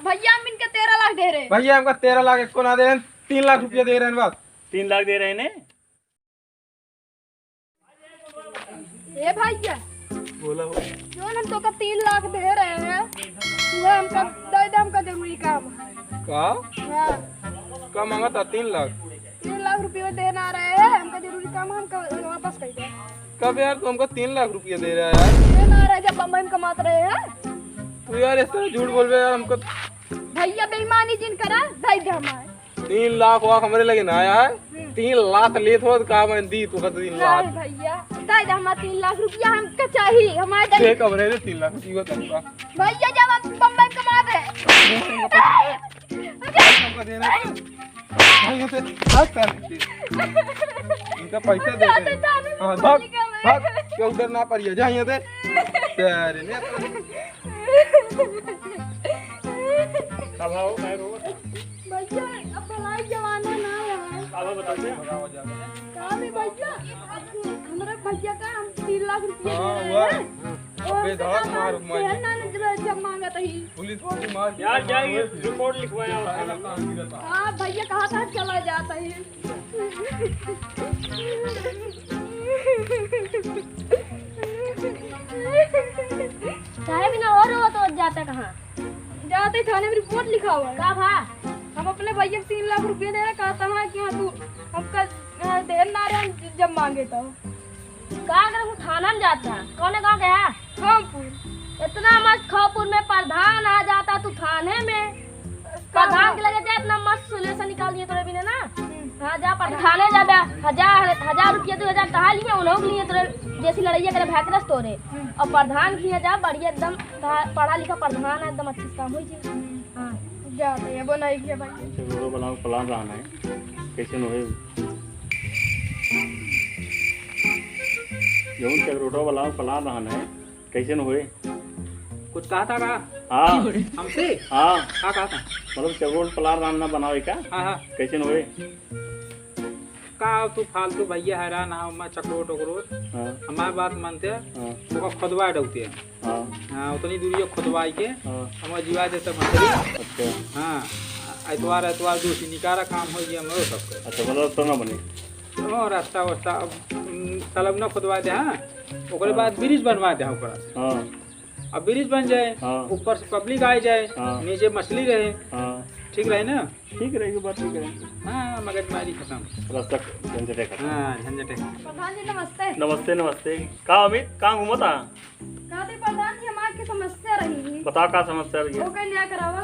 भैया हम इनके 13 लाख दे रहे हैं। भैया हमका 13 लाख को ना दे रहे हैं, 3 लाख रुपया दे रहे हैं बस। 3 लाख दे रहे हैं ए भैया बोला हो। जो हम तो का 3 लाख दे रहे हैं वो हमका दे दे, हमका जरूरी काम है। का हाँ, का मांगा था? 3 लाख। 3 लाख रुपये देना रहे हैं, हमका जरूरी काम है, हमका वापस कर दे। कब यार तू हमको 3 लाख रुपया दे रहा है यार? देना रहे जब बम्बई में कमाते रहे हैं। तू यार इस तरह झूठ बोल रहे यार हमको। भैया बेईमानी जिन करा दे दे हमारे। 3 लाख वाक हमारे लगे ना आया है। 3 लाख ले थो का मैं दी तू 3 लाख। नहीं भैया दे दे हमारे 3 लाख रुपया हमका चाहिए हमारे। ते कब रहे 3 लाख रुपया तुमका? भैया जब हम बम्बई में कमाते हैं हमको देना है। भैया से भाग कर इनका पैसा दे दे। हां भाग भाग क्यों उधर ना पड़िए जा यहां से तेरे ने कब आओ मैं रो भैया अब भलाई जमाना ना है। अब बता दे कहाँ भी भैया अब हमारे भैया का हम 3 लाख रुपया हां दे हुआ रहे हैं। अबे धाक मार बहन ना जब मांगा था ही पुलिस को मार यार जाइए रिपोर्ट लिखवाया उसका। हाँ भैया कहाँ कहाँ चला जाता है। चाहे बिना और हो तो जाता कहाँ? जाते थाने में रिपोर्ट लिखा हुआ है। का भा हम अपने भैया को 3 लाख रुपया दे रहे, कहता है कि हाँ तू हमका देर ना रहे जब मांगे तो। का अगर वो थाना में जाता कौन गाँव के है? खामपुर। इतना मस्त खापुर में प्रधान आ जाता तू थाने में। प्रधान के लगे जाए इतना मस्त सोल्यूशन निकाल दिए तोरे बिना ना। हाँ जा थाने जा बे 1000 रुपया 2000 कहा लिए उन लोग लिए तोरे जैसी लड़ाइया करे भैकरस तोरे। और प्रधान की जा बढ़िया एकदम पढ़ा लिखा प्रधान है, एकदम अच्छी काम हुई जी। हाँ जाते हैं बनाई के भाई। चलो बनाओ प्लान रहना है कैसे न होए जौन के रोडो वाला प्लान रहना है कैसे न होए। कुछ कहा था का? हाँ हमसे हाँ का कहा था? मतलब चलो प्लान रहना बनावे का हां हां कैसे न होए। का तू फालतू भैया हैरान ना मैं चक्रोट ओकरोट हाँ हमारी बात मानते हैं हाँ तो खुदवा डलते हैं। हाँ हाँ उतनी दूरी खुदवाई के हाँ हमारे जीवा देते मछली। अच्छा हाँ एतवार एतवार दूसरी निकारा काम हो गया हमारे सबके। अच्छा मतलब तो ना बने तो रास्ता वास्ता तलब न खुदवा दे। हाँ ओकरे बाद ब्रिज बनवा दे ऊपर से। हाँ अब ब्रिज बन जाए हाँ ऊपर से पब्लिक आ जाए हाँ नीचे मछली रहे हाँ ठीक रहे ना। ठीक रहेगी बात ठीक रहेगी। हाँ मगजमारी खत्म। रास्ता झंझटे खत्म। हाँ झंझटे प्रधान जी नमस्ते। नमस्ते नमस्ते का अमित कहाँ घूमो था? कहते प्रधान जी हमारे की समस्या रही बताओ का समस्या भैया। वो कहीं न्याय करावा।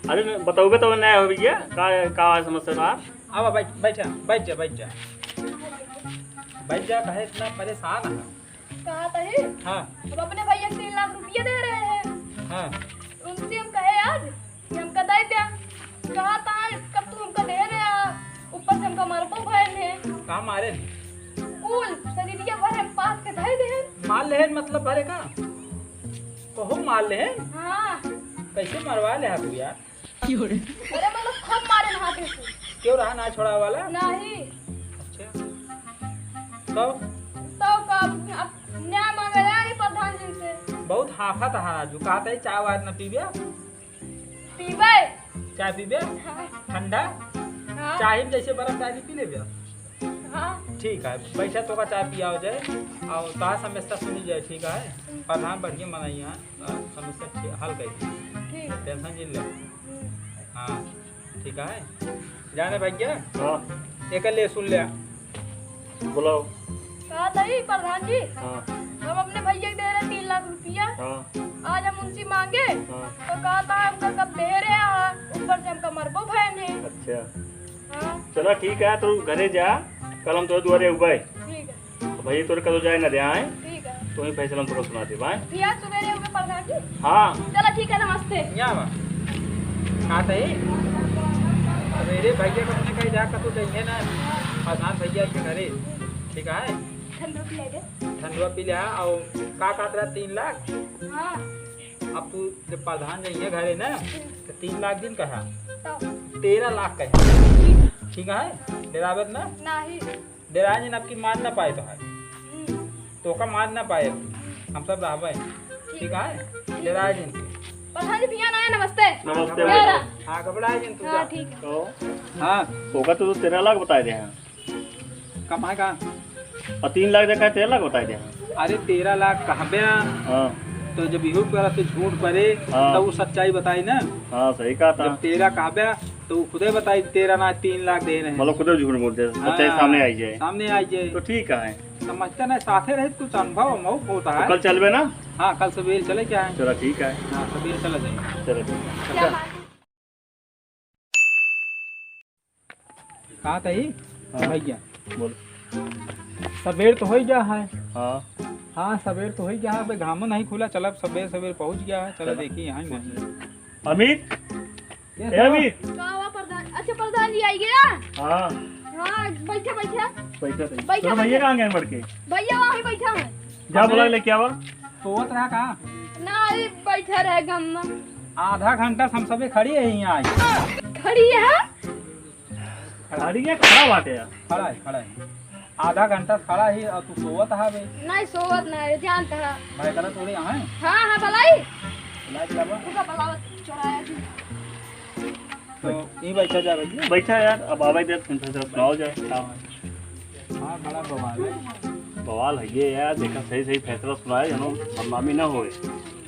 अरे बताओगे तो नया हो भैया का समस्या था। अब बैठ जा कहे इतना परेशान है। कहा था ही हाँ अब अपने भैया को 3 लाख रुपया दे रहे हैं। हाँ उनसे हम कहे आज कि हमका दे दे। कहा था कब तू हमका दे रहे हो, ऊपर से हमका मरबो भरन है कहाँ मारे कुल शरीरिया भर हम पास के दे दे। माल लेहन मतलब भरे का कहो माल लेहन हाँ कैसे मरवा ले तू यार? अरे मतलब खूब मारे हाथे से। क्यों रहा ना छोड़ा वाला? नहीं अच्छा तो कब अब न्याय मांगे नहीं प्रधान जी से। बहुत हाफा था जो कहा था चाय वाय न पीबे पीबे चाय पीबे ठंडा हाँ चाय में जैसे बर्फ डाली पी लेबे। हाँ ठीक है बैठा तो का चाय पिया हो जाए और कहा समस्या सुनी जाए। ठीक है प्रधान बढ़िया मनाई है समस्या हल कर दी ठीक टेंशन जिल ले। हाँ ठीक है जाने भैया हाँ एक ले सुन ले बुलाओ। कहा था ही प्रधान जी हाँ हम अपने भैया को दे रहे 3 लाख रुपया। हाँ आज हम उनसे मांगे हाँ तो कहा था हमका कब दे रहे हैं, ऊपर से हमका मरबो भयन है। अच्छा हाँ चलो ठीक है तू घरे जा कल हम तो दुआरे उबाई ठीक है तो भैया तोरे कदो जाए ना दे आए ठीक है। तो ही फैसला हम तोरा सुना दे भाई। भैया सवेरे होंगे प्रधान जी। हाँ चलो ठीक है नमस्ते। यहाँ कहा था सवेरे भैया को हमने कही जाकर तो जाइए ना प्रधान भैया के घरे। ठीक है ठंडा पिला दे। ठंडुआ पी लिया और का काट रहा 3 लाख। हाँ अब तू जब प्रधान जाइए घरे ना तो 3 लाख दिन कहा तो 13 लाख कहे। ठीक है डेरावत ना नहीं डेराए जन आपकी मान ना पाए तो है तो का मान ना पाए हम सब रहबे। ठीक है डेराए जन प्रधान जी भैया ना नमस्ते। नमस्ते मेरा। बेटा। हाँ घबरा है तू हाँ ठीक है। तो हाँ होगा तो 13 लाख बताए दे हैं कमाए का और 3 लाख देखा 13 लाख बताए दे हैं। अरे 13 लाख कहाँ पे हाँ तो जब इहो पर से झूठ करे हाँ। तो वो सच्चाई बताई ना। हाँ सही कहा था। जब 13 कहाँ पे तो वो खुदे बताई 13 ना 3 लाख दे रहे हैं। मतलब खुद झूठ बोलते हैं हाँ, सच्चाई सामने आई जाए सामने आई जाए तो ठीक है। समझते ना साथे रहे कुछ अनुभव अनुभव होता तो है। कल चलबे ना। हाँ कल सवेरे चले क्या है। चलो ठीक है। हाँ सवेरे चला जाए। चलो ठीक है। क्या बात? कहाँ थी हाँ। भैया बोल। सवेर तो हो ही गया है। हाँ हाँ सवेर तो हो ही गया है। घामो नहीं खुला चला सवेर सवेर पहुँच गया है। चलो देखिए यहाँ ही अमित ये ए अमित। कहाँ हुआ प्रधान? अच्छा प्रधान जी आई गया। हाँ हाँ बैठा बैठा। पैसा सही। बैठा, तो भैया कहाँ गए बढ़ के भैया वहाँ बैठा है। जा बोला लेके आवा। सोवत रहा कहाँ ना अरे बैठा रहे गम में। आधा घंटा हम सबे खड़ी है यहाँ आई। खड़ी है। गाड़ी क्या खड़ा बाटे यार। खड़ा है आधा घंटा खड़ा ही और तू सोवत है बे। नहीं सोवत नहीं जानता है। भाई करा थोड़ी यहाँ है हाँ हाँ भलाई। लाइट लगा उसका बलावत चढ़ाया थी। तो यहीं बैठा जा भैया। बैठा यार अब आवाज दे तुम फैसला सुनाओ जाए क्या है। हाँ बड़ा बवाल है। बवाल है ये यार देखा सही सही फैसला सुनाए जनो बदनामी ना होए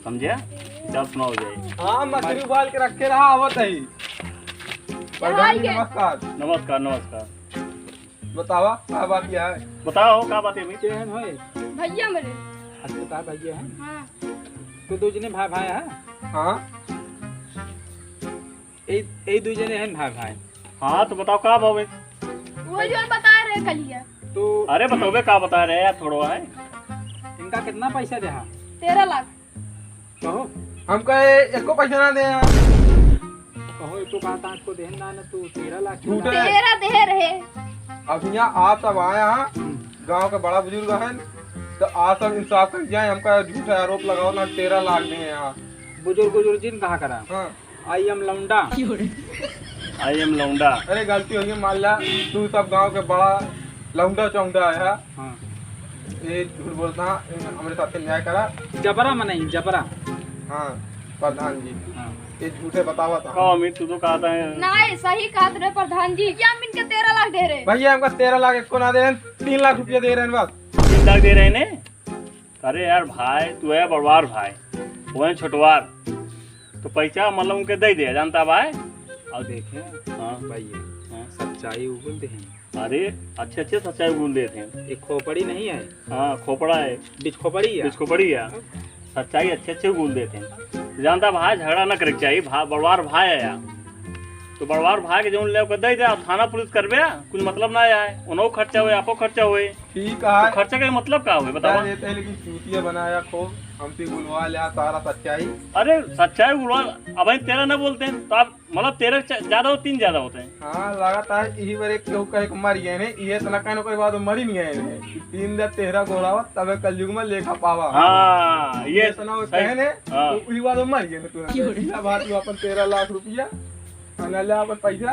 समझे क्या सुनाओ जाए। हाँ मछली उबाल के रखे रहा आवत है। प्रधान जी नमस्कार। नमस्कार नमस्कार। बतावा क्या बात क्या है। बताओ क्या बात है अमित। केहन होए भैया मेरे। अस्पताल भैया है हाँ तो दो जने भाई भाई है। हाँ ए दो जने हैं भाई। हाँ तो बताओ क्या भाव है। वो जो बता रहे कलिया। तो अरे बताओगे क्या बता रहे हैं यार थोड़ा है। इनका कितना पैसा दे। 13 लाख। कहो हम कहे इसको पैसा ना दे यार। कहो एक तो कहता आपको देन ना ना तू 13 लाख झूठ है। 13 दे रहे। अब यहाँ आप सब आए यहाँ गांव के बड़ा बुजुर्ग हैं तो आप सब इंसाफ कर जाए। हमका झूठा आरोप लगाओ ना 13 लाख दे यहाँ। बुजुर्ग जिन कहा करा हाँ आई एम लौंडा। आई एम लौंडा। अरे गलती हो गई मान ला तू सब गांव के बड़ा लौंडा चौंडा है। हाँ ये झूठ बोलता हमारे साथ न्याय करा। जबरा में नहीं जबरा। हाँ प्रधान जी हाँ ये झूठे बतावा था। कहो अमित तू तो कहता है। नहीं सही कहा रे प्रधान जी। क्या हम इनके 13 लाख दे रहे। भैया हमका 13 लाख इसको ना दे रहे 3 लाख रुपया दे रहे हैं बस। 3 लाख दे रहे ने। अरे यार भाई तू है बड़वार भाई वो है छोटवार तो पैसा मतलब उनके दे दे जानता भाई। और देखे हाँ भैया हाँ। सच्चाई उगलते हैं। अरे अच्छे अच्छे सच्चाई बोल देते हैं। एक खोपड़ी नहीं है हाँ खोपड़ा है बीच खोपड़ी है। बीच खोपड़ी है सच्चाई अच्छे अच्छे बोल देते हैं। जानता भाई झगड़ा न करे चाहिए बड़वार भाई है यार तो बड़वार भाई के जो ले दे दे थाना पुलिस करबे कुछ मतलब ना आए उनको खर्चा हुए आपको खर्चा हुए ठीक तो है खर्चा का मतलब क्या हुए बताओ। देते हैं लेकिन चूतिया बनाया खूब हमसे बुलवा लिया सारा सच्चाई। अरे सच्चाई बोलवा अब 13 न बोलते हैं तो आप मतलब 13 ज्यादा हो 3 ज्यादा होते हैं। हाँ लगातार यही बार एक केहू कहे मर गए ने ये तना कहने के बाद मरी नहीं गए ने 3 दे 13 गोरावा तबे कलयुग में लेखा पावा। हाँ ये तना वो सही। कहे ने हाँ। तो वही बाद मर गए ने तू बात तू अपन 13 लाख रुपया अनले अपन पैसा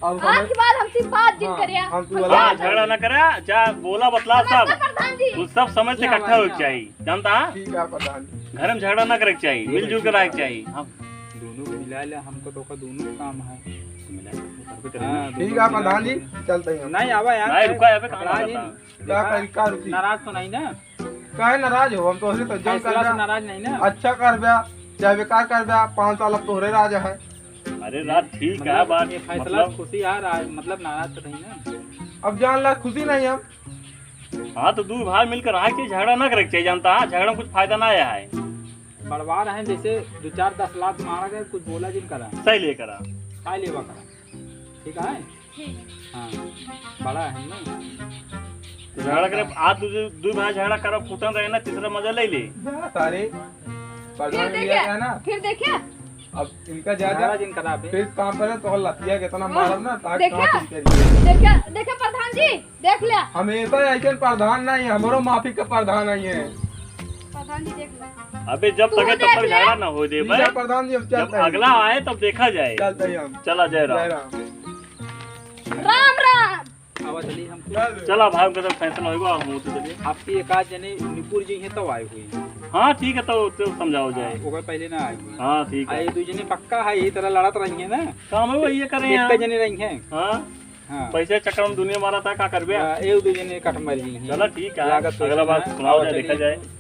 अब आज के बाद हमसे बात जिन करिया। हम तू हाँ वाला झगड़ा न करे जा बोला बतला सब प्रधान जी। उस सब समझ से इकट्ठा होना चाहिए जानता है। ठीक है प्रधान जी। घर में झगड़ा न करे चाहिए मिलजुल कर रहे चाहिए। हाँ दोनों को मिला लिया हमको तो का दोनों काम है। हाँ, ठीक है प्रधान जी चलते हैं हम। नहीं आवा यार नहीं रुका यहाँ पे कहाँ नाराज जाता? है। क्या करी का रुकी नाराज तो नहीं ना। काहे नाराज हो हम तो तो जंग फैसला से कर नाराज नहीं ना। अच्छा कर बया चाहे बेकार कर बया 5 साल अब तोहरे राजा है। अरे रात ठीक है बात ये फैसला मतलब खुशी आ रहा है मतलब नाराज तो नहीं ना। अब जान ला खुशी नहीं हम। हाँ तो दो भाई मिलकर रहा कि झगड़ा न करे चाहिए जानता है झगड़ा में कुछ फायदा ना आया है। बड़वार है जैसे 2-4-10 लाख मारा गया कुछ बोला जिन करा सही लेकर आ। काय लेवा करा ठीक है। हाँ बड़ा है ना। झगड़ा करे आज दो भाई झगड़ा करो फूटन रहे ना तीसरा मजा ले ले। सारे फिर प्रधान जी देखिए है ना फिर देखिए अब इनका ज्यादा नाराज जिन करा पे। फिर काम करे तो लतिया कितना मारब ना ताकि देखिए कहां करिए। देखिए प्रधान जी देख लिया। हमेशा ऐसे प्रधान नहीं हमरो माफी का प्रधान नहीं है। प्रधान जी देख लिया। अबे जब तू तक तब देख तक ले। झगड़ा ना हो दे ठीक भाई है प्रधान जी हम जब चलते हैं। अगला आए तब देखा जाए। चलते हैं हम। चला जय जय राम। राम। राम राम। बतावा चली हम चला भाई उनका सब फैसला होगा हम तो चलिए। आपकी एक आध जने निपुर जी हैं तो आए हुए हाँ ठीक है तो समझाओ जाए। ओकर पहले ना आए हुए हाँ ठीक है। आए दो जने पक्का है यही तरह लड़त रही है ना काम है वही करें एक यार। जने रही हैं हाँ हाँ पैसे चक्कर में दुनिया मारा था क्या कर एक दो जने कट मर गई हैं चलो ठीक है लागत तो अगला बार इसमें सुनाओ और जाए देखा चलिए। जाए।